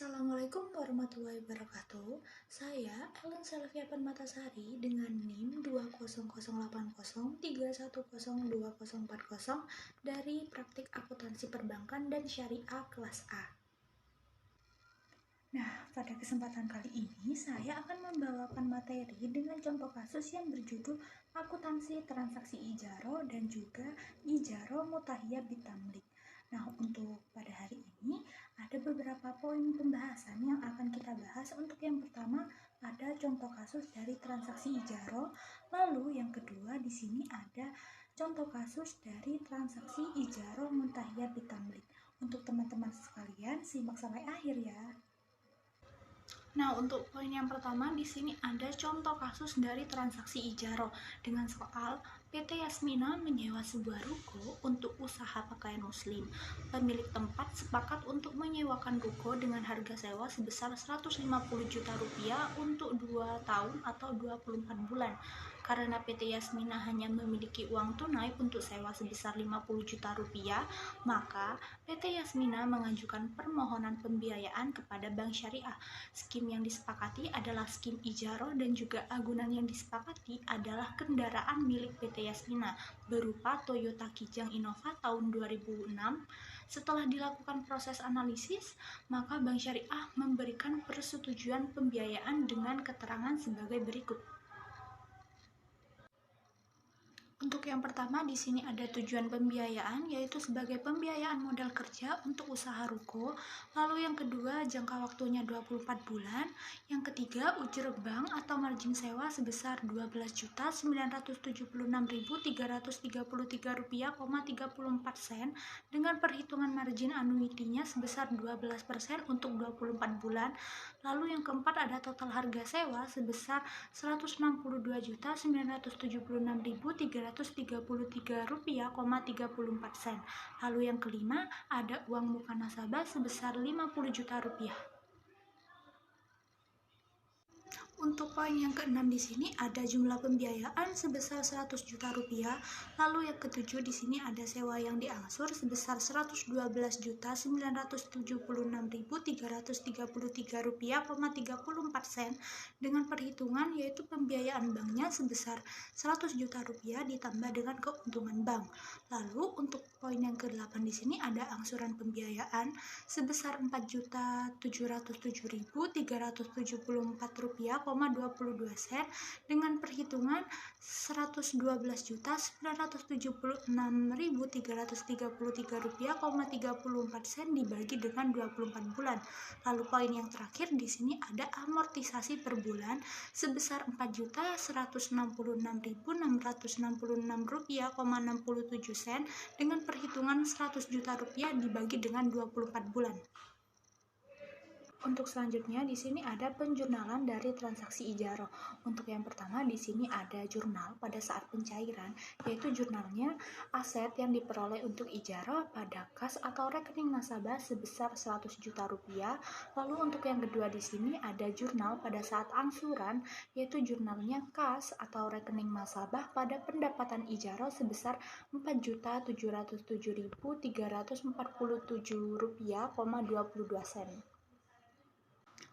Assalamualaikum warahmatullahi wabarakatuh. Saya Ellen Selvia Permatasari dengan NIM 2008031024040 dari Praktik Akuntansi Perbankan dan Syariah kelas A. Nah, pada kesempatan kali ini saya akan membawakan materi dengan contoh kasus yang berjudul akuntansi transaksi ijaro dan juga ijaro mutahiyah bitamlik. Nah, untuk pada hari ini ada beberapa poin pembahasan yang akan kita bahas. Untuk yang pertama ada contoh kasus dari transaksi ijaro, lalu yang kedua di sini ada contoh kasus dari transaksi ijaro mutahiyah bitamlik. Untuk teman-teman sekalian simak sampai akhir ya. Nah, untuk poin yang pertama di sini ada contoh kasus dari transaksi ijaro dengan soal PT Yasmina menyewa sebuah ruko untuk usaha pakaian muslim. Pemilik tempat sepakat untuk menyewakan ruko dengan harga sewa sebesar 150 juta rupiah untuk 2 tahun atau 24 bulan. Karena PT Yasmina hanya memiliki uang tunai untuk sewa sebesar 50 juta rupiah, maka PT Yasmina mengajukan permohonan pembiayaan kepada Bank Syariah. Skim yang disepakati adalah skim ijaro dan juga agunan yang disepakati adalah kendaraan milik PT Yasmina berupa Toyota Kijang Innova tahun 2006. Setelah dilakukan proses analisis, maka Bank Syariah memberikan persetujuan pembiayaan dengan keterangan sebagai berikut. Untuk yang pertama di sini ada tujuan pembiayaan, yaitu sebagai pembiayaan modal kerja untuk usaha ruko. Lalu yang kedua jangka waktunya 24 bulan. Yang ketiga ujir bank atau margin sewa sebesar Rp12.976.333,34 dengan perhitungan margin annuity-nya sebesar 12% untuk 24 bulan. Lalu yang keempat ada total harga sewa sebesar Rp162.976.333,34. Lalu yang kelima ada uang muka nasabah sebesar Rp50 juta. Untuk poin yang keenam di sini ada jumlah pembiayaan sebesar 100 juta rupiah. Lalu yang ketujuh di sini ada sewa yang diangsur sebesar Rp112.976.333,34 dengan perhitungan yaitu pembiayaan banknya sebesar 100 juta rupiah ditambah dengan keuntungan bank. Lalu untuk poin yang ke-8 di sini ada angsuran pembiayaan sebesar Rp4.007.374 dengan perhitungan Rp112.976.333,34 dibagi dengan 24 bulan. Lalu poin yang terakhir di sini ada amortisasi per bulan sebesar Rp4.666.666,67 dengan perhitungan Rp100 juta dibagi dengan 24 bulan. Untuk selanjutnya di sini ada penjurnalan dari transaksi ijaro. Untuk yang pertama di sini ada jurnal pada saat pencairan, yaitu jurnalnya aset yang diperoleh untuk ijaro pada kas atau rekening nasabah sebesar Rp100 juta. Lalu untuk yang kedua di sini ada jurnal pada saat angsuran, yaitu jurnalnya kas atau rekening nasabah pada pendapatan ijaro sebesar Rp4.707.347,22.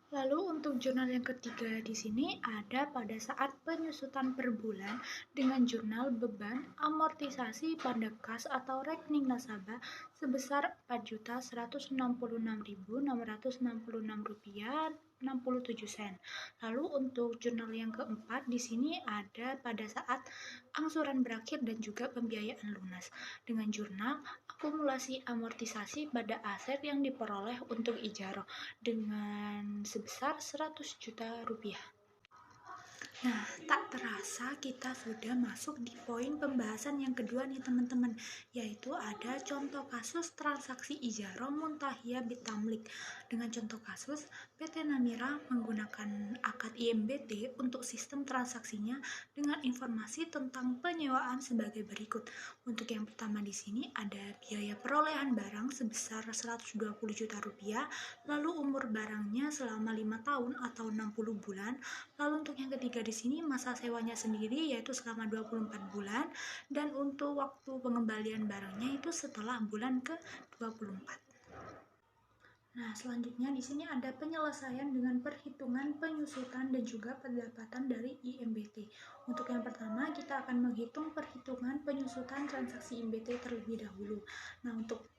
Lalu untuk jurnal yang ketiga di sini ada pada saat penyusutan per bulan dengan jurnal beban amortisasi pada kas atau rekening nasabah sebesar Rp4.166.666,67. Lalu untuk jurnal yang keempat di sini ada pada saat angsuran berakhir dan juga pembiayaan lunas dengan jurnal akumulasi amortisasi pada aset yang diperoleh untuk ijaro dengan sebesar Rp100 juta. Nah, tak terasa kita sudah masuk di poin pembahasan yang kedua nih teman-teman, yaitu ada contoh kasus transaksi ijaro muntahiyah bitamlik. Dengan contoh kasus, PT Namira menggunakan akad IMBT untuk sistem transaksinya dengan informasi tentang penyewaan sebagai berikut. Untuk yang pertama di sini ada biaya perolehan barang sebesar Rp120 juta, lalu umur barangnya selama 5 tahun atau 60 bulan. Lalu untuk yang ketiga di sini masa sewanya sendiri yaitu selama 24 bulan dan untuk waktu pengembalian barangnya itu setelah bulan ke-24. Nah, selanjutnya di sini ada penyelesaian dengan perhitungan penyusutan dan juga pendapatan dari IMBT. Untuk yang pertama, kita akan menghitung perhitungan penyusutan transaksi IMBT terlebih dahulu. Nah, untuk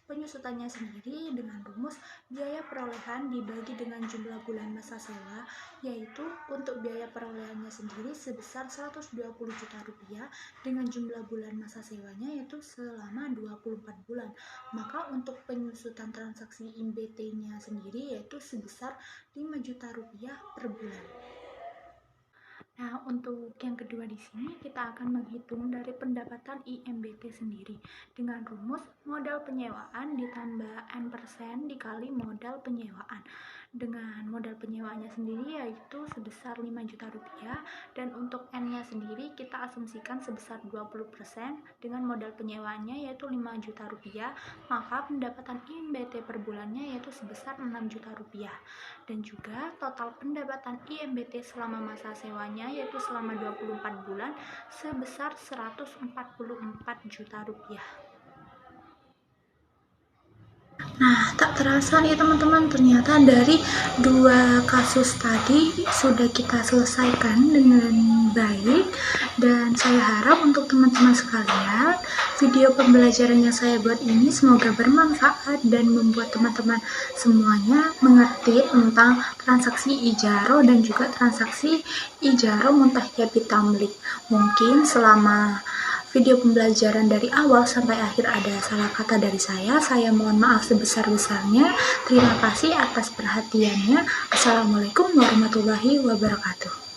penyusutannya sendiri dengan rumus biaya perolehan dibagi dengan jumlah bulan masa sewa, yaitu untuk biaya perolehannya sendiri sebesar 120 juta rupiah dengan jumlah bulan masa sewanya yaitu selama 24 bulan. Maka untuk penyusutan transaksi IMBT-nya sendiri yaitu sebesar 5 juta rupiah per bulan. Nah, untuk yang kedua di sini kita akan menghitung dari pendapatan IMBT sendiri dengan rumus modal penyewaan ditambah N% dikali modal penyewaan. Dengan modal penyewaannya sendiri yaitu sebesar 5 juta rupiah, dan untuk N-nya sendiri kita asumsikan sebesar 20% dengan modal penyewaannya yaitu 5 juta rupiah, maka pendapatan IMBT per bulannya yaitu sebesar 6 juta rupiah. Dan juga total pendapatan IMBT selama masa sewanya yaitu selama 24 bulan sebesar 144 juta rupiah. Nah, tak terasa nih teman-teman, ternyata dari dua kasus tadi sudah kita selesaikan dengan baik, dan saya harap untuk teman-teman sekalian video pembelajaran yang saya buat ini semoga bermanfaat dan membuat teman-teman semuanya mengerti tentang transaksi ijaro dan juga transaksi ijaro muntahiyah bitamlik. Mungkin selama video pembelajaran dari awal sampai akhir ada salah kata dari saya mohon maaf sebesar-besarnya. Terima kasih atas perhatiannya. Assalamualaikum warahmatullahi wabarakatuh.